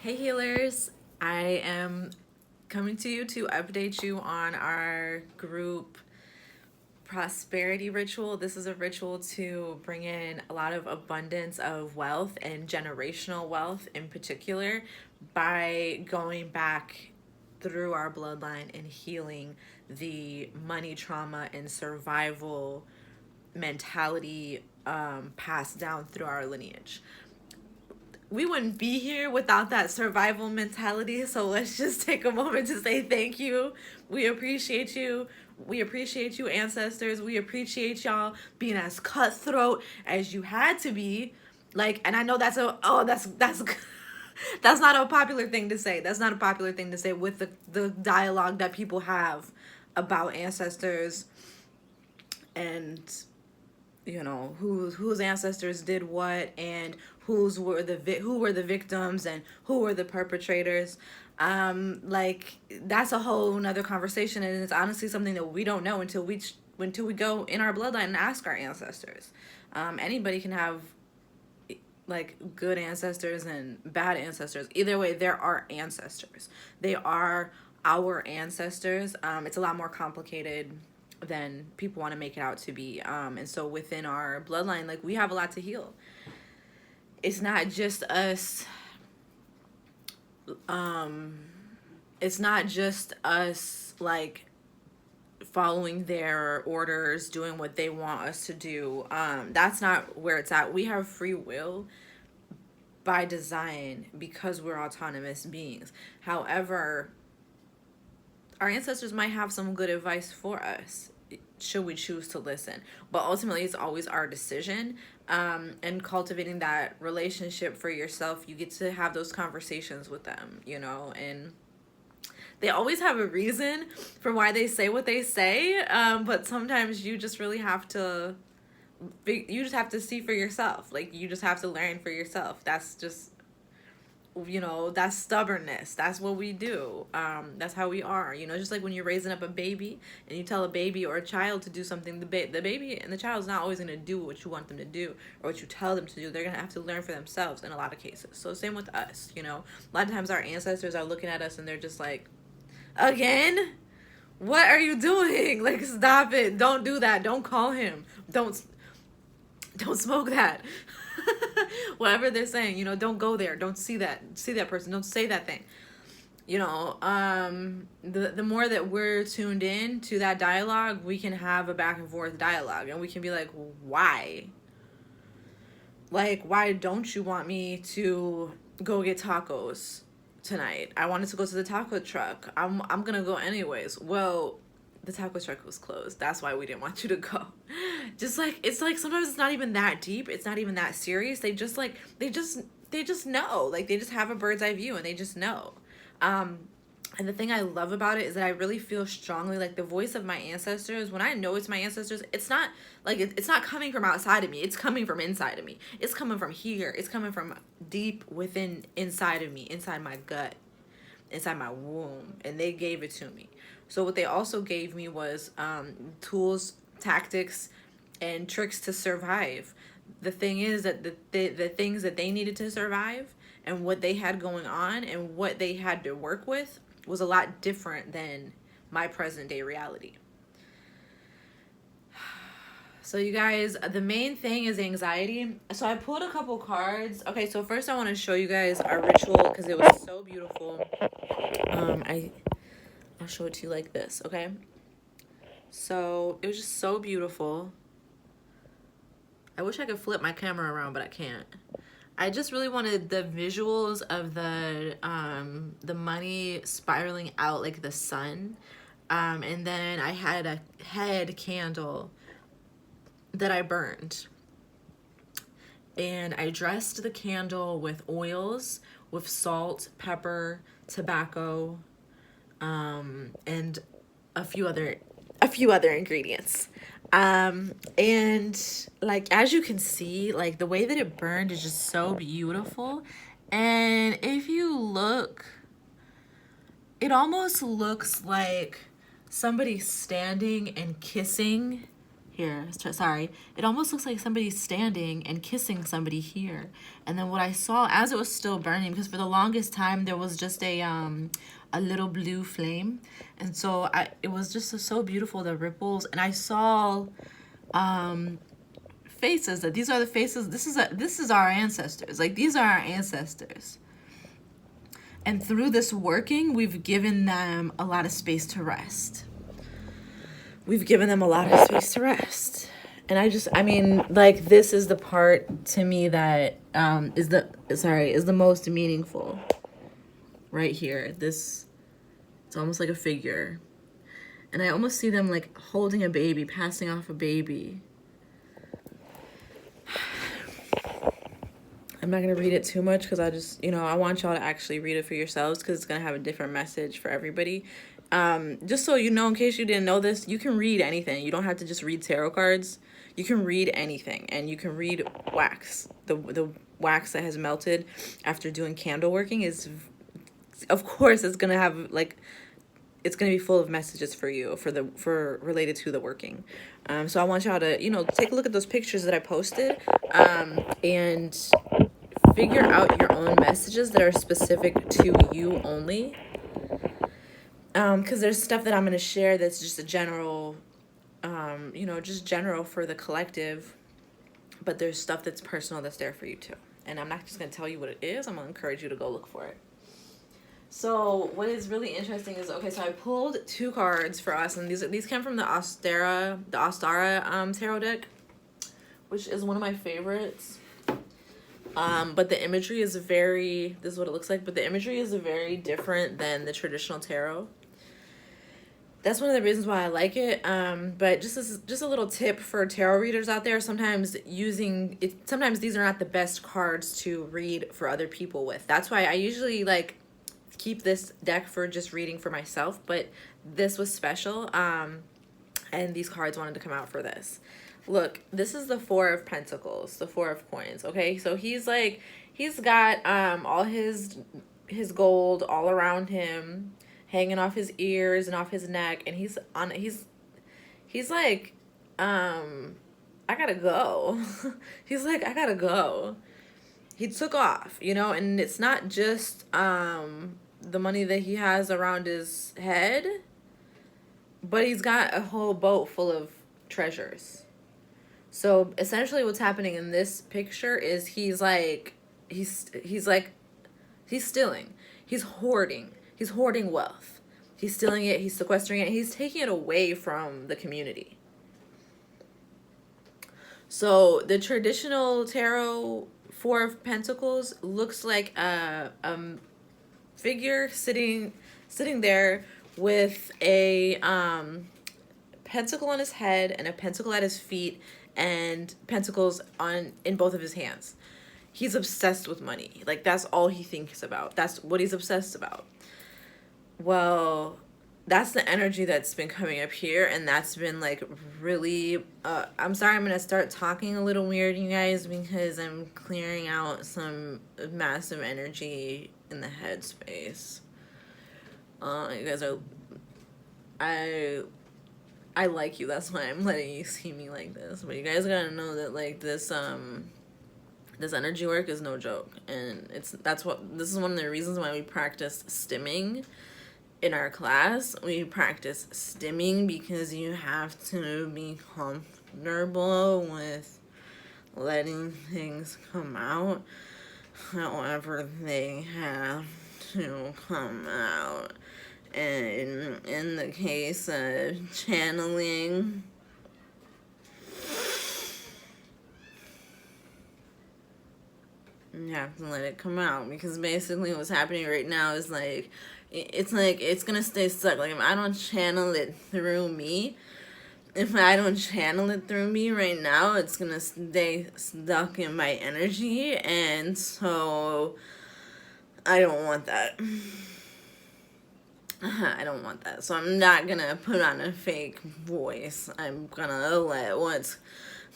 Hey healers, I am coming to you to update you on our group prosperity ritual. This is a ritual to bring in a lot of abundance of wealth and generational wealth in particular by going back through our bloodline and healing the money trauma and survival mentality passed down through our lineage. We wouldn't be here without that survival mentality. So let's just take a moment to say thank you. We appreciate you. We appreciate you, ancestors. We appreciate y'all being as cutthroat as you had to be. Like, and I know that's that's not a popular thing to say. That's not a popular thing to say with the dialogue that people have about ancestors and whose ancestors did what and who were the victims and who were the perpetrators. Like that's a whole nother conversation, and it's honestly something that we don't know until we go in our bloodline and ask our ancestors. Anybody can have like good ancestors and bad ancestors. Either way, there are ancestors. They are our ancestors. It's a lot more complicated than people want to make it out to be. And so within our bloodline, like we have a lot to heal. It's not just us. It's not just us like following their orders, doing what they want us to do. That's not where it's at. We have free will by design because we're autonomous beings. However, our ancestors might have some good advice for us should we choose to listen, but ultimately it's always our decision. And cultivating that relationship for yourself, you get to have those conversations with them, and they always have a reason for why they say what they say, but sometimes you just really have to see for yourself. Like you just have to learn for yourself. That's just that's stubbornness. That's what we do. That's how we are. Just like when you're raising up a baby and you tell a baby or a child to do something, the baby and the child's not always going to do what you want them to do or what you tell them to do. They're going to have to learn for themselves in a lot of cases. So same with us. A lot of times our ancestors are looking at us and they're just like, again, what are you doing? Like, stop it. Don't do that. Don't call him. Don't smoke that. Whatever they're saying, don't go there. Don't see that person. Don't say that thing. The more that we're tuned in to that dialogue, we can have a back and forth dialogue, and we can be like, why? Like, why don't you want me to go get tacos tonight? I wanted to go to the taco truck. I'm gonna go anyways. Well, the taco truck was closed. That's why we didn't want you to go. Just like, it's like sometimes it's not even that deep. It's not even that serious. They just know. Like they just have a bird's eye view and they just know. And the thing I love about it is that I really feel strongly like the voice of my ancestors. When I know it's my ancestors, it's not like it's not coming from outside of me. It's coming from inside of me. It's coming from here. It's coming from deep within inside of me, inside my gut, inside my womb, and they gave it to me. So what they also gave me was tools, tactics, and tricks to survive. The thing is that the things that they needed to survive and what they had going on and what they had to work with was a lot different than my present day reality. So you guys, the main thing is anxiety. So I pulled a couple cards. Okay, so first I want to show you guys our ritual because it was so beautiful. I'll show it to you like this, okay? So it was just so beautiful. I wish I could flip my camera around, but I can't. I just really wanted the visuals of the money spiraling out like the sun. And then I had a head candle that I burned. And I dressed the candle with oils, with salt, pepper, tobacco, and a few other ingredients. And like as you can see, like the way that it burned is just so beautiful. And if you look, it almost looks like somebody standing and kissing here, sorry, it almost looks like somebody's standing and kissing somebody here. And then what I saw as it was still burning, because for the longest time there was just a little blue flame, and so it was just so beautiful, the ripples, and I saw faces, that these are the faces, this is our ancestors, like these are our ancestors. And through this working, we've given them a lot of space to rest. We've given them a lot of space to rest. And I mean, like, this is the part to me that is the most meaningful. Right here. This, it's almost like a figure. And I almost see them like holding a baby, passing off a baby. I'm not going to read it too much because I just, I want y'all to actually read it for yourselves because it's going to have a different message for everybody. Just so you know, in case you didn't know this, you can read anything. You don't have to just read tarot cards. You can read anything, and you can read wax. The wax that has melted after doing candle working is, of course, it's going to have, like, it's going to be full of messages for you, for related to the working. So I want y'all to, take a look at those pictures that I posted, and figure out your own messages that are specific to you only. Because there's stuff that I'm going to share that's just a general, just general for the collective. But there's stuff that's personal that's there for you too. And I'm not just going to tell you what it is. I'm going to encourage you to go look for it. So what is really interesting is, okay, so I pulled 2 cards for us. And these came from the Ostara tarot deck, which is one of my favorites. But the imagery is this is what it looks like, but the imagery is very different than the traditional tarot. That's one of the reasons why I like it. But just a little tip for tarot readers out there, sometimes these are not the best cards to read for other people with. That's why I usually keep this deck for just reading for myself, but this was special. And these cards wanted to come out for this. Look, this is the 4 of Pentacles, the 4 of Coins, okay? So he's got all his gold all around him, hanging off his ears and off his neck, and he's like, I gotta go. He's like, I gotta go. He took off, and it's not just the money that he has around his head, but he's got a whole boat full of treasures. So essentially what's happening in this picture is he's stealing. He's hoarding wealth. He's stealing it, he's sequestering it, he's taking it away from the community. So the traditional tarot 4 of Pentacles looks like a figure sitting there with a pentacle on his head and a pentacle at his feet and pentacles in both of his hands. He's obsessed with money. Like, that's all he thinks about. That's what he's obsessed about. Well, that's the energy that's been coming up here, and that's been really I'm sorry, I'm gonna start talking a little weird, you guys, because I'm clearing out some massive energy in the headspace. You guys are, I like you, that's why I'm letting you see me like this. But you guys gotta know that this energy work is no joke, and this is one of the reasons why we practice stimming in our class. We practice stimming because you have to be comfortable with letting things come out however they have to come out. And in the case of channeling, you have to let it come out, because basically what's happening right now is it's gonna stay stuck. Like, if I don't channel it through me, right now, it's gonna stay stuck in my energy, and so I don't want that. I don't want that. So I'm not gonna put on a fake voice. I'm gonna let what's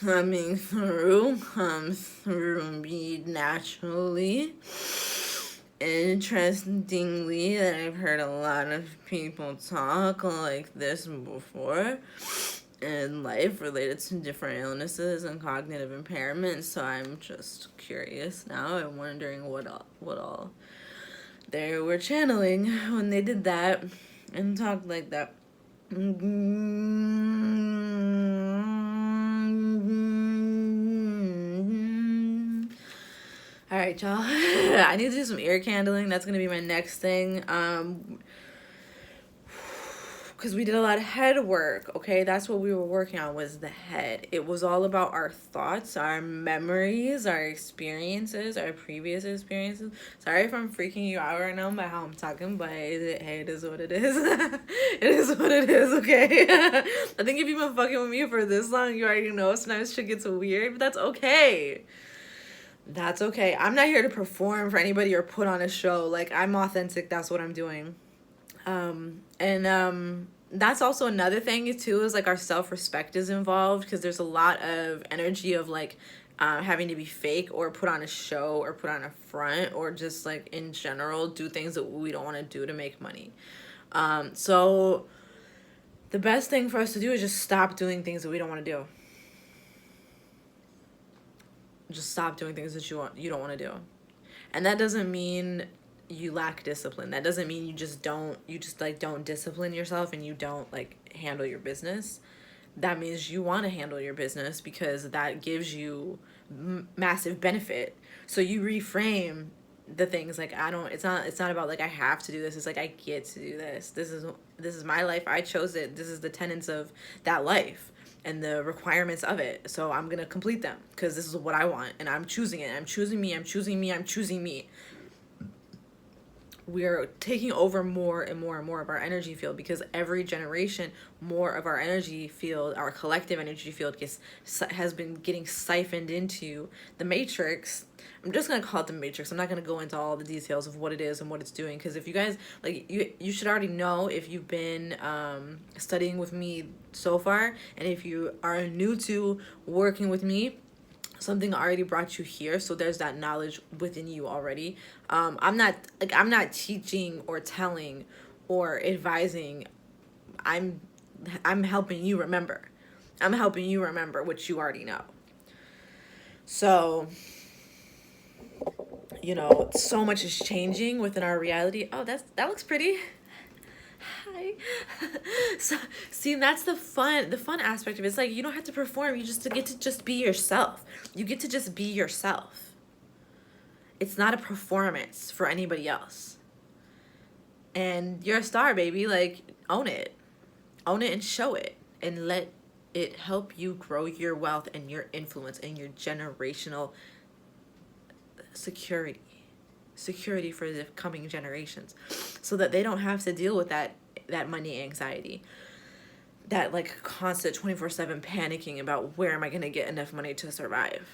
coming through come through me naturally. Interestingly, that I've heard a lot of people talk like this before. in life related to different illnesses and cognitive impairments. So I'm just curious now and wondering what all they were channeling when they did that and talked like that. All right, y'all. I need to do some ear candling. That's gonna be my next thing. Because we did a lot of head work, okay? That's what we were working on, was the head. It was all about our thoughts, our memories, our experiences, our previous experiences. Sorry if I'm freaking you out right now by how I'm talking, but hey, it is what it is. It is what it is, okay? I think if you've been fucking with me for this long, you already know sometimes shit gets weird, but that's okay. That's okay. I'm not here to perform for anybody or put on a show. Like, I'm authentic. That's what I'm doing. That's also another thing too, is like our self-respect is involved, because there's a lot of energy of like having to be fake or put on a show or put on a front or just like in general do things that we don't want to do to make money. So the best thing for us to do is just stop doing things that we don't want to do. Just stop doing things that you don't want to do. And that doesn't mean you lack discipline. That doesn't mean you just don't discipline yourself and you don't like handle your business. That means you want to handle your business because that gives you massive benefit. So you reframe the things like, it's not about like I have to do this. It's like I get to do this. This is my life. I chose it. This is the tenets of that life and the requirements of it. So I'm going to complete them because this is what I want and I'm choosing it. I'm choosing me. I'm choosing me. I'm choosing me. We're taking over more and more and more of our energy field, because every generation more of our energy field, our collective energy field, has been getting siphoned into the matrix. I'm just going to call it the matrix. I'm not going to go into all the details of what it is and what it's doing, because if you guys like, you should already know if you've been studying with me so far, and if you are new to working with me, something already brought you here, so there's that knowledge within you already. I'm not teaching or telling or advising. I'm helping you remember. I'm helping you remember what you already know. So, so much is changing within our reality. Oh, that looks pretty. Hi. So, see, that's the fun aspect of it. It's like you don't have to perform. You just get to just be yourself. You get to just be yourself. It's not a performance for anybody else. And you're a star, baby. Like, own it. Own it and show it. And let it help you grow your wealth and your influence and your generational security for the coming generations, so that they don't have to deal with that money anxiety, that like constant 24/7 panicking about where am I going to get enough money to survive.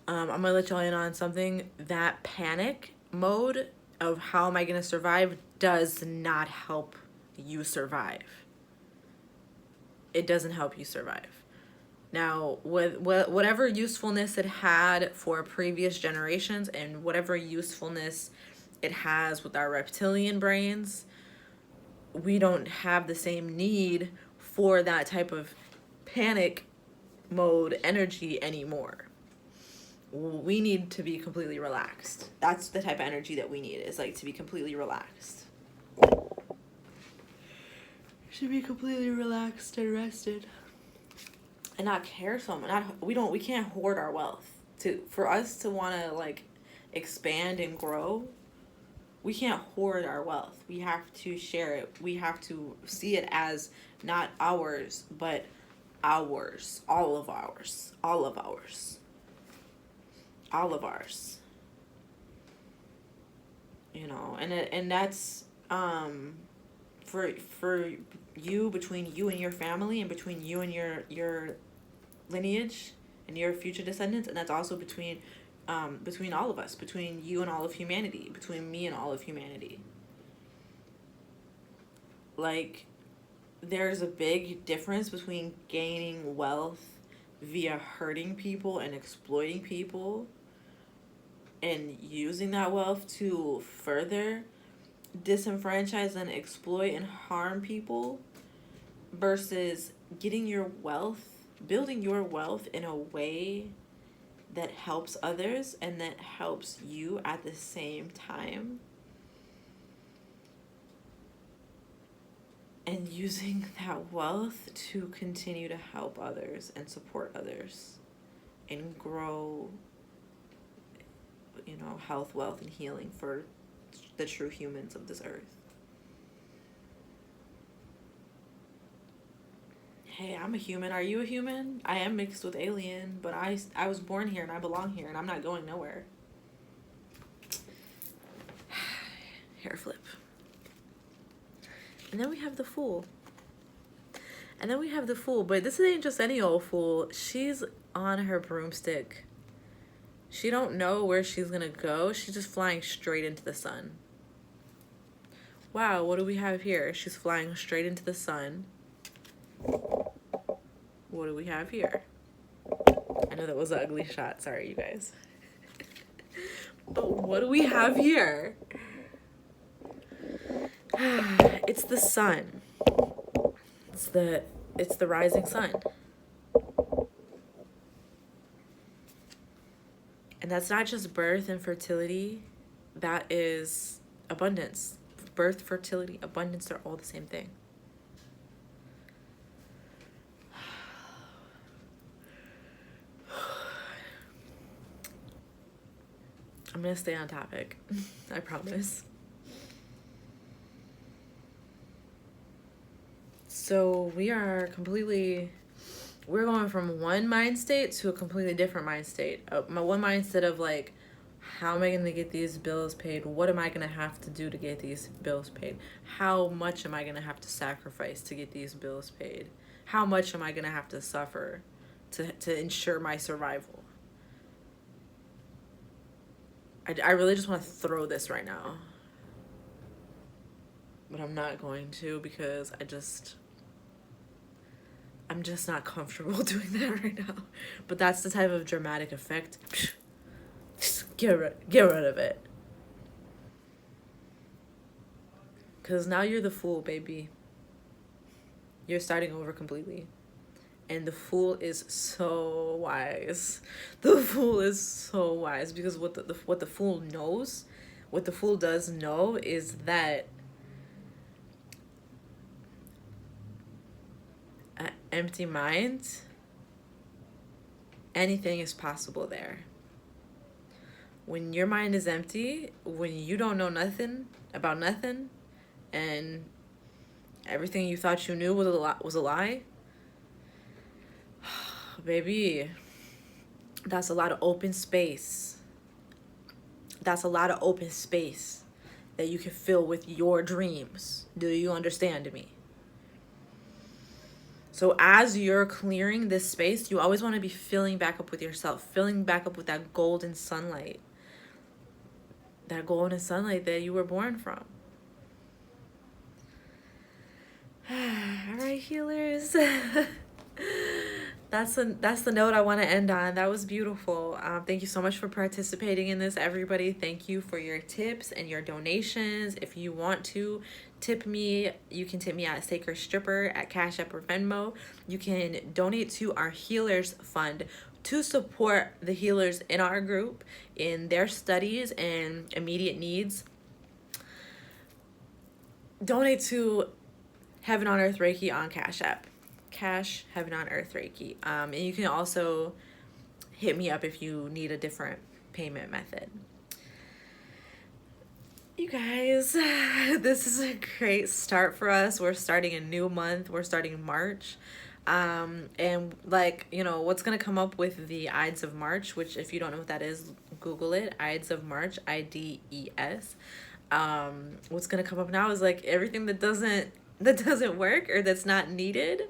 I'm going to let y'all in on something. That panic mode of how am I going to survive does not help you survive. It doesn't help you survive. Now, with whatever usefulness it had for previous generations and whatever usefulness it has with our reptilian brains, we don't have the same need for that type of panic mode energy anymore. We need to be completely relaxed. That's the type of energy that we need, is like to be completely relaxed. Should be completely relaxed and rested. And not care so much. We can't hoard our wealth. For us to want to like expand and grow, we can't hoard our wealth. We have to share it. We have to see it as not ours, but ours. All of ours. All of ours. All of ours. And that's for you, between you and your family, and between you and your lineage and your future descendants, and that's also between all of us, between you and all of humanity, between me and all of humanity. Like, there's a big difference between gaining wealth via hurting people and exploiting people and using that wealth to further disenfranchise and exploit and harm people, versus getting your wealth, building your wealth in a way that helps others and that helps you at the same time, and using that wealth to continue to help others and support others and grow, you know, health, wealth, and healing for the true humans of this earth. Hey, I'm a human. Are you a human? I am mixed with alien, but I was born here and I belong here and I'm not going nowhere. Hair flip. And then we have the Fool. But this ain't just any old fool. She's on her broomstick. She don't know where she's gonna go. She's just flying straight into the sun. Wow, what do we have here? She's flying straight into the sun. What do we have here? I know that was an ugly shot. Sorry, you guys. But what do we have here? It's the sun. It's the rising sun. And that's not just birth and fertility. That is abundance. Birth, fertility, abundance, they're all the same thing. I'm gonna stay on topic. I promise. So we're going from one mind state to a completely different mind state. My one mindset of like, how am I going to get these bills paid? What am I going to have to do to get these bills paid? How much am I going to have to sacrifice to get these bills paid? How much am I going to have to suffer to ensure my survival? I really just want to throw this right now. But I'm not going to, because I'm just not comfortable doing that right now. But that's the type of dramatic effect. Just get rid of it. Because now you're the Fool, baby. You're starting over completely. And the Fool is so wise. The Fool is so wise, because what the Fool knows, what the Fool does know is that an empty mind, anything is possible there. When your mind is empty, when you don't know nothing about nothing, and everything you thought you knew was a lie, baby, that's a lot of open space. That's a lot of open space that you can fill with your dreams. Do you understand me? So as you're clearing this space, you always want to be filling back up with yourself, filling back up with that golden sunlight. That golden sunlight that you were born from. All right, healers. That's the note I want to end on. That was beautiful. Thank you so much for participating in this, everybody. Thank you for your tips and your donations. If you want to tip me, you can tip me at Sacred Stripper at Cash App or Venmo. You can donate to our Healers Fund to support the healers in our group in their studies and immediate needs. Donate to Heaven on Earth Reiki on Cash App. Cash Heaven on Earth Reiki. And you can also hit me up if you need a different payment method. You guys, this is a great start for us. We're starting a new month. We're starting March. And like, you know, what's going to come up with the Ides of March, which if you don't know what that is, Google it. Ides of March, IDES. What's going to come up now is like everything that doesn't work or that's not needed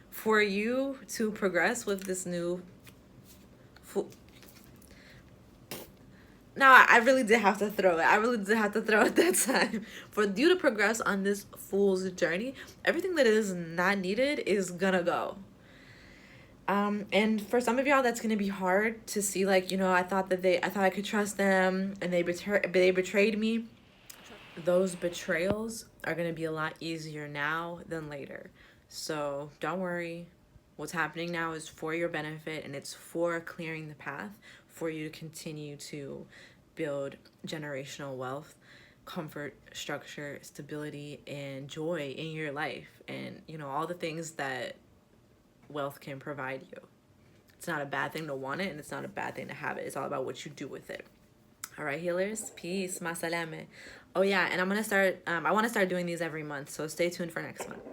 for you to progress with this new No, I really did have to throw it. I really did have to throw it that time. For you to progress on this fool's journey, everything that is not needed is gonna go. And for some of y'all, that's gonna be hard to see. Like, you know, I thought I could trust them, and they betrayed me. Those betrayals are gonna be a lot easier now than later. So don't worry. What's happening now is for your benefit, and it's for clearing the path for you to continue to build generational wealth, comfort, structure, stability, and joy in your life. And, you know, all the things that wealth can provide you. It's not a bad thing to want it, and it's not a bad thing to have it. It's all about what you do with it. All right, healers, peace, ma salame. Oh yeah, and I want to start doing these every month, so stay tuned for next month.